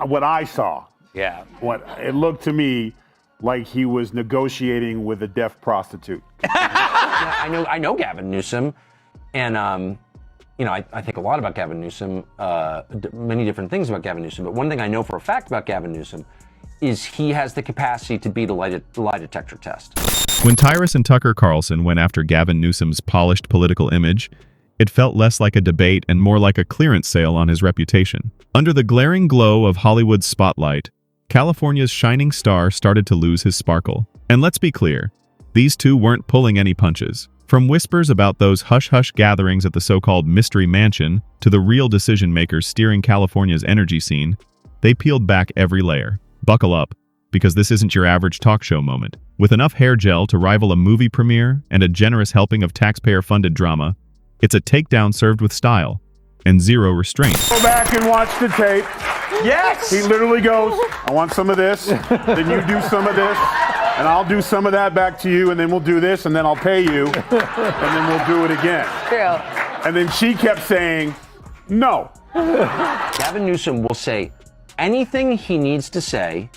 what I saw. Yeah. What it looked to me like he was negotiating with a deaf prostitute. I know Gavin Newsom, and I think a lot about Gavin Newsom, many different things about Gavin Newsom. But one thing I know for a fact about Gavin Newsom is he has the capacity to beat a lie detector test. When Tyrus and Tucker Carlson went after Gavin Newsom's polished political image, it felt less like a debate and more like a clearance sale on his reputation. Under the glaring glow of Hollywood's spotlight, California's shining star started to lose his sparkle. And let's be clear, these two weren't pulling any punches. From whispers about those hush-hush gatherings at the so-called Mystery Mansion to the real decision-makers steering California's energy scene, they peeled back every layer. Buckle up, because this isn't your average talk show moment. With enough hair gel to rival a movie premiere and a generous helping of taxpayer-funded drama, it's a takedown served with style and zero restraint. Go back and watch the tape. Yes! He literally goes, I want some of this, then you do some of this, and I'll do some of that back to you, and then we'll do this, and then I'll pay you, and then we'll do it again. True. And then she kept saying, no. Gavin Newsom will say anything he needs to say,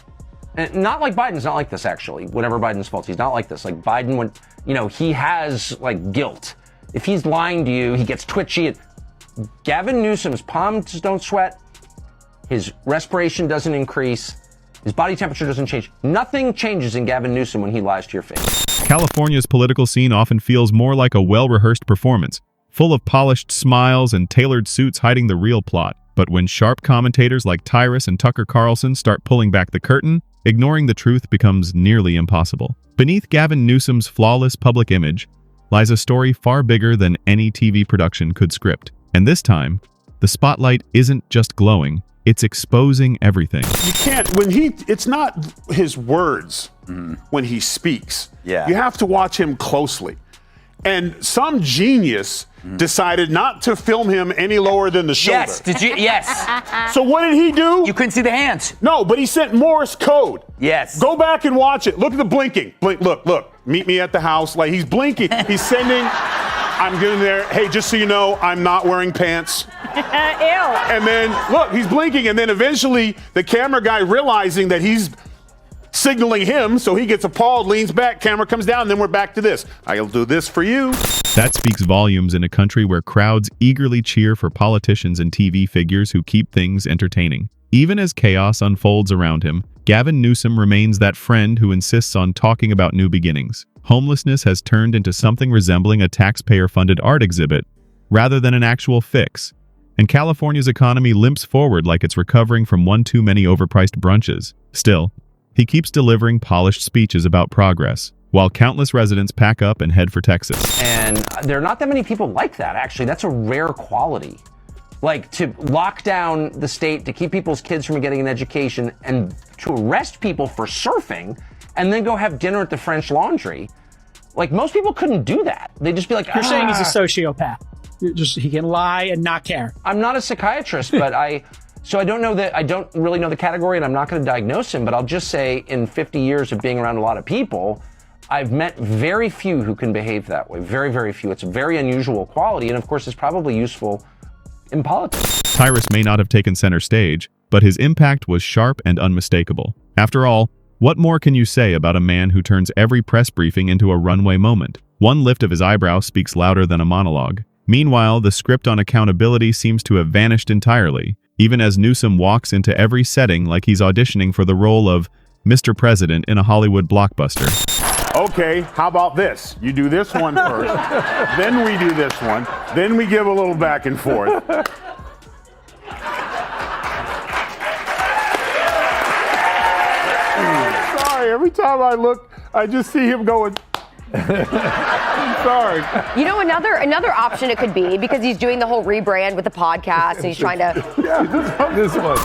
and not like Biden's not like this, actually. Whatever Biden's fault, he's not like this. Like Biden, when, he has, like, guilt. If he's lying to you, he gets twitchy. Gavin Newsom's palms don't sweat. His respiration doesn't increase. His body temperature doesn't change. Nothing changes in Gavin Newsom when he lies to your face. California's political scene often feels more like a well-rehearsed performance, full of polished smiles and tailored suits hiding the real plot. But when sharp commentators like Tyrus and Tucker Carlson start pulling back the curtain, ignoring the truth becomes nearly impossible. Beneath Gavin Newsom's flawless public image lies a story far bigger than any TV production could script. And this time, the spotlight isn't just glowing, it's exposing everything. You can't, it's not his words when he speaks. Yeah. You have to watch him closely. And some genius decided not to film him any lower than the shoulder. Yes, did you? Yes. So what did he do? You couldn't see the hands. No, but he sent Morse code. Yes. Go back and watch it. Look at the blinking. Blink, look. Meet me at the house. Like, he's blinking. He's sending, I'm getting there. Hey, just so you know, I'm not wearing pants. Ew. And then, look, he's blinking. And then eventually, the camera guy realizing that he's signaling him, so he gets appalled, leans back, camera comes down, and then we're back to this. I'll do this for you. That speaks volumes in a country where crowds eagerly cheer for politicians and TV figures who keep things entertaining. Even as chaos unfolds around him, Gavin Newsom remains that friend who insists on talking about new beginnings. Homelessness has turned into something resembling a taxpayer-funded art exhibit, rather than an actual fix. And California's economy limps forward like it's recovering from one too many overpriced brunches. Still, he keeps delivering polished speeches about progress, while countless residents pack up and head for Texas. And there are not that many people like that, actually. That's a rare quality. Like, to lock down the state, to keep people's kids from getting an education, and to arrest people for surfing, and then go have dinner at the French Laundry. Like, most people couldn't do that. They'd just be like, You're saying he's a sociopath. He can lie and not care. I'm not a psychiatrist, but I don't really know the category, and I'm not going to diagnose him, but I'll just say in 50 years of being around a lot of people, I've met very few who can behave that way. Very, very few. It's a very unusual quality, and of course, it's probably useful in politics. Tyrus may not have taken center stage, but his impact was sharp and unmistakable. After all, what more can you say about a man who turns every press briefing into a runway moment? One lift of his eyebrow speaks louder than a monologue. Meanwhile, the script on accountability seems to have vanished entirely, even as Newsom walks into every setting like he's auditioning for the role of Mr. President in a Hollywood blockbuster. Okay, how about this? You do this one first, then we do this one, then we give a little back and forth. Sorry, every time I look, I just see him going. Sorry. You know, another option it could be, because he's doing the whole rebrand with the podcast and he's trying to... Yeah, this one.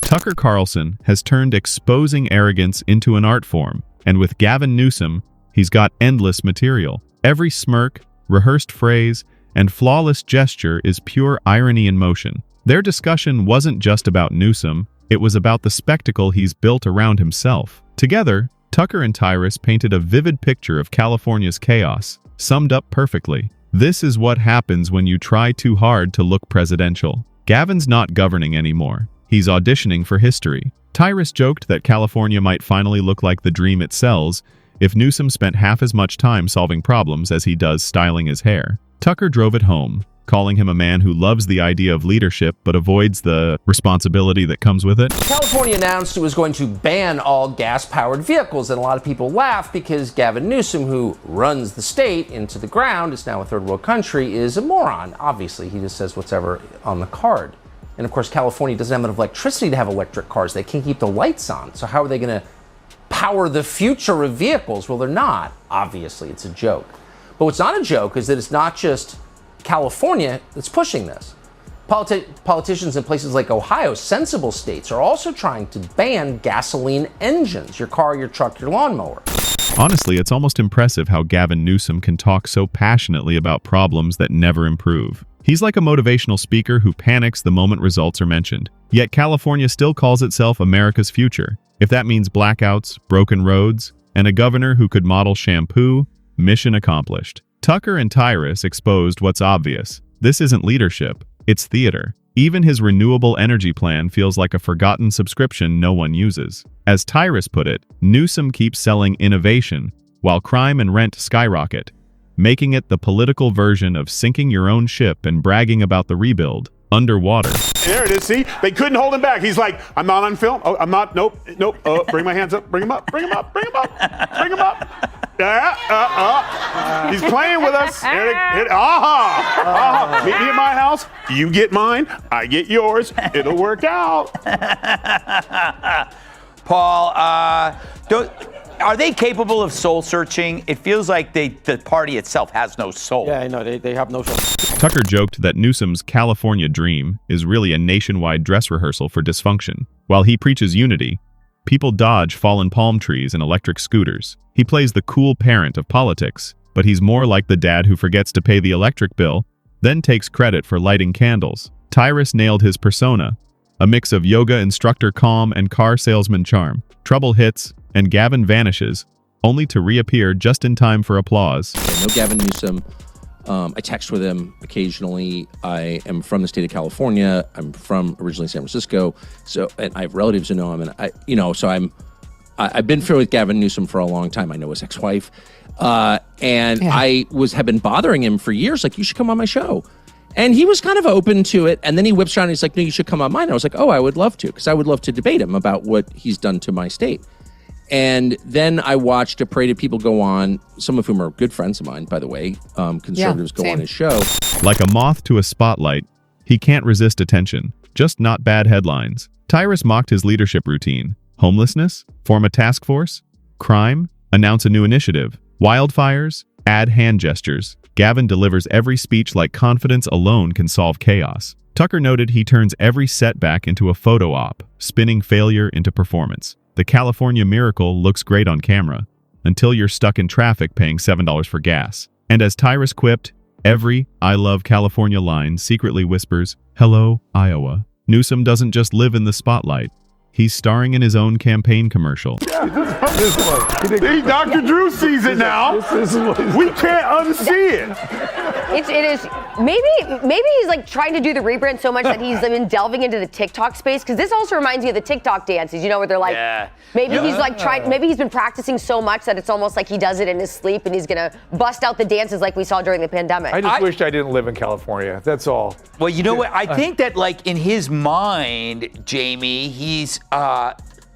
Tucker Carlson has turned exposing arrogance into an art form, and with Gavin Newsom, he's got endless material. Every smirk, rehearsed phrase, and flawless gesture is pure irony in motion. Their discussion wasn't just about Newsom, it was about the spectacle he's built around himself. Together, Tucker and Tyrus painted a vivid picture of California's chaos, summed up perfectly. This is what happens when you try too hard to look presidential. Gavin's not governing anymore. he's auditioning for history. Tyrus joked that California might finally look like the dream it sells if Newsom spent half as much time solving problems as he does styling his hair. Tucker drove it home, calling him a man who loves the idea of leadership but avoids the responsibility that comes with it. California announced it was going to ban all gas-powered vehicles, and a lot of people laugh because Gavin Newsom, who runs the state into the ground, is now a third world country, is a moron. Obviously, he just says whatever on the card. And of course, California doesn't have enough electricity to have electric cars. They can't keep the lights on. So how are they going to power the future of vehicles? Well, they're not. Obviously, it's a joke. But what's not a joke is that it's not just California that's pushing this. Politicians in places like Ohio, sensible states, are also trying to ban gasoline engines, your car, your truck, your lawnmower. Honestly, it's almost impressive how Gavin Newsom can talk so passionately about problems that never improve. He's like a motivational speaker who panics the moment results are mentioned. Yet California still calls itself America's future. If that means blackouts, broken roads, and a governor who could model shampoo, mission accomplished. Tucker and Tyrus exposed what's obvious. This isn't leadership, it's theater. Even his renewable energy plan feels like a forgotten subscription no one uses. As Tyrus put it, Newsom keeps selling innovation, while crime and rent skyrocket, making it the political version of sinking your own ship and bragging about the rebuild underwater. There it is. See, they couldn't hold him back. He's like, I'm not on film. Oh, I'm not. Nope. Oh, bring my hands up. Bring him up. Bring him up. Bring him up. Bring him up. He's playing with us. Meet me at my house. You get mine. I get yours. It'll work out. Paul, are they capable of soul searching? It feels like the party itself has no soul. Yeah, I know. They have no soul. Tucker joked that Newsom's California dream is really a nationwide dress rehearsal for dysfunction. While he preaches unity, people dodge fallen palm trees and electric scooters. He plays the cool parent of politics, but he's more like the dad who forgets to pay the electric bill, then takes credit for lighting candles. Tyrus nailed his persona, a mix of yoga instructor calm and car salesman charm. Trouble hits, and Gavin vanishes, only to reappear just in time for applause. I know Gavin Newsom. I text with him occasionally. I am from the state of California. I'm from originally San Francisco, and I have relatives who know him. And I've been friends with Gavin Newsom for a long time. I know his ex-wife, I have been bothering him for years. Like, you should come on my show, and he was kind of open to it. And then he whips around and he's like, "No, you should come on mine." I was like, "Oh, I would love to," because I would love to debate him about what he's done to my state. And then I watched a parade of people go on, some of whom are good friends of mine, by the way. Conservatives go on his show. Like a moth to a spotlight, he can't resist attention, just not bad headlines. Tyrus mocked his leadership routine. Homelessness? Form a task force? Crime? Announce a new initiative. Wildfires? Add hand gestures. Gavin delivers every speech like confidence alone can solve chaos. Tucker noted he turns every setback into a photo op, spinning failure into performance. The California miracle looks great on camera, until you're stuck in traffic paying $7 for gas. And as Tyrus quipped, every "I love California" line secretly whispers, "Hello, Iowa." Newsom doesn't just live in the spotlight. He's starring in his own campaign commercial. See, Dr. Drew sees it now. We can't unsee it. It is maybe he's like trying to do the rebrand so much that he's been delving into the TikTok space, because this also reminds me of the TikTok dances, where they're like, he's like maybe he's been practicing so much that it's almost like he does it in his sleep and he's gonna bust out the dances like we saw during the pandemic. I just wished I didn't live in California. That's all. Well, you know what? I think that like in his mind, Jamie, he's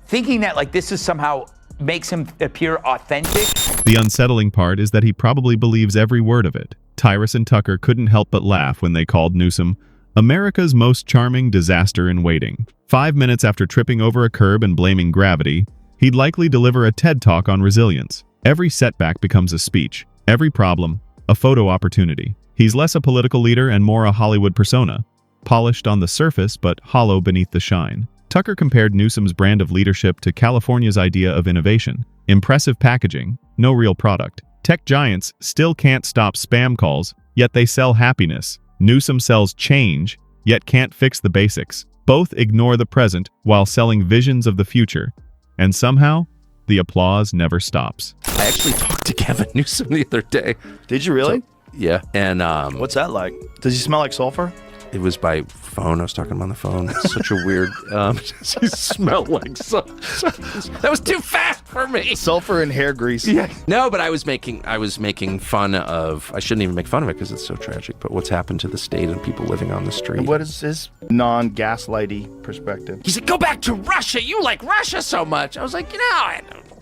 thinking that like this is somehow makes him appear authentic. The unsettling part is that he probably believes every word of it. Tyrus and Tucker couldn't help but laugh when they called Newsom America's most charming disaster in waiting. 5 minutes after tripping over a curb and blaming gravity, he'd likely deliver a TED Talk on resilience. Every setback becomes a speech, every problem, a photo opportunity. He's less a political leader and more a Hollywood persona, polished on the surface but hollow beneath the shine. Tucker compared Newsom's brand of leadership to California's idea of innovation. Impressive packaging, no real product. Tech giants still can't stop spam calls, yet they sell happiness. Newsom sells change, yet can't fix the basics. Both ignore the present while selling visions of the future. And somehow, the applause never stops. I actually talked to Gavin Newsom the other day. Did you really? Yeah, and what's that like? Does he smell like sulfur? It was by phone. I was talking to him on the phone. It's such a weird. He smelled like that was too fast for me. Sulfur and hair grease. Yeah. No, but I was making fun of. I shouldn't even make fun of it because it's so tragic. But what's happened to the state and people living on the street? And what is his non-gaslighty perspective? He said, "Go back to Russia. You like Russia so much." I was like,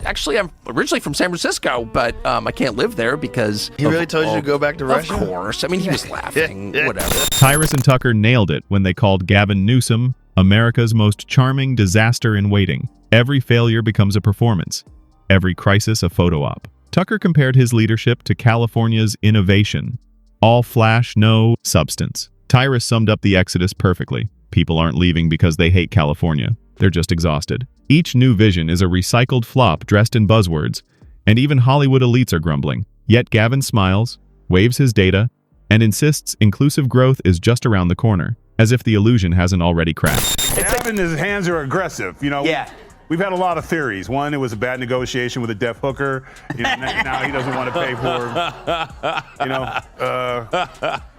actually, I'm originally from San Francisco, but I can't live there because he really told you to go back to Russia. Of course. I mean, he was laughing. Whatever. Tyrus and Tucker nailed it when they called Gavin Newsom America's most charming disaster in waiting. Every failure becomes a performance. Every crisis a photo op. Tucker compared his leadership to California's innovation. All flash, no substance. Tyrus summed up the exodus perfectly. People aren't leaving because they hate California. They're just exhausted. Each new vision is a recycled flop dressed in buzzwords, and even Hollywood elites are grumbling. Yet Gavin smiles, waves his data, and insists inclusive growth is just around the corner, as if the illusion hasn't already cracked. Gavin, his hands are aggressive. Yeah. We've had a lot of theories. One, it was a bad negotiation with a deaf hooker. Now he doesn't want to pay for,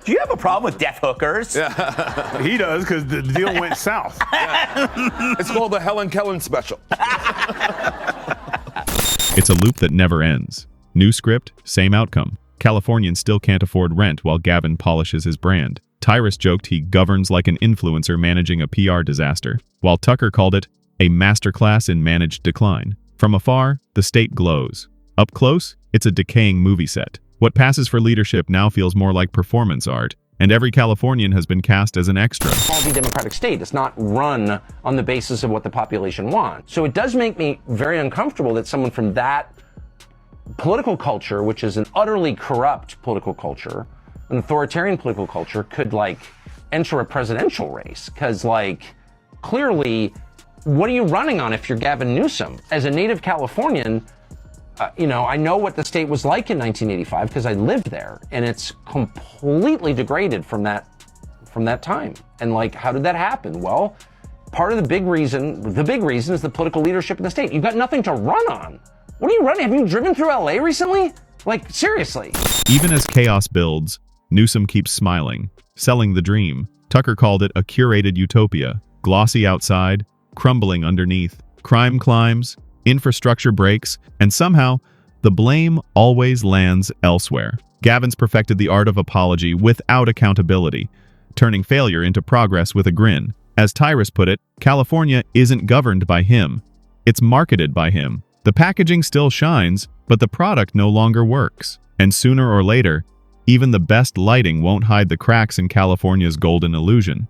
Do you have a problem with deaf hookers? He does, because the deal went south. It's called the Helen Kellen special. It's a loop that never ends. New script, same outcome. Californians still can't afford rent while Gavin polishes his brand. Tyrus joked he governs like an influencer managing a PR disaster, while Tucker called it a masterclass in managed decline. From afar, the state glows. Up close, it's a decaying movie set. What passes for leadership now feels more like performance art, and every Californian has been cast as an extra. Democratic state. It's not run on the basis of what the population wants. So it does make me very uncomfortable that someone from that political culture, which is an utterly corrupt political culture, an authoritarian political culture, could enter a presidential race. Because clearly, what are you running on if you're Gavin Newsom? As a native Californian, I know what the state was like in 1985 because I lived there, and it's completely degraded from that time. And how did that happen? Well, part of the big reason is the political leadership in the state. You've got nothing to run on. What are you running? Have you driven through LA recently? Seriously. Even as chaos builds, Newsom keeps smiling, selling the dream. Tucker called it a curated utopia, glossy outside, crumbling underneath. Crime climbs, infrastructure breaks, and somehow, the blame always lands elsewhere. Gavin's perfected the art of apology without accountability, turning failure into progress with a grin. As Tyrus put it, California isn't governed by him. It's marketed by him. The packaging still shines, but the product no longer works. And sooner or later, even the best lighting won't hide the cracks in California's golden illusion.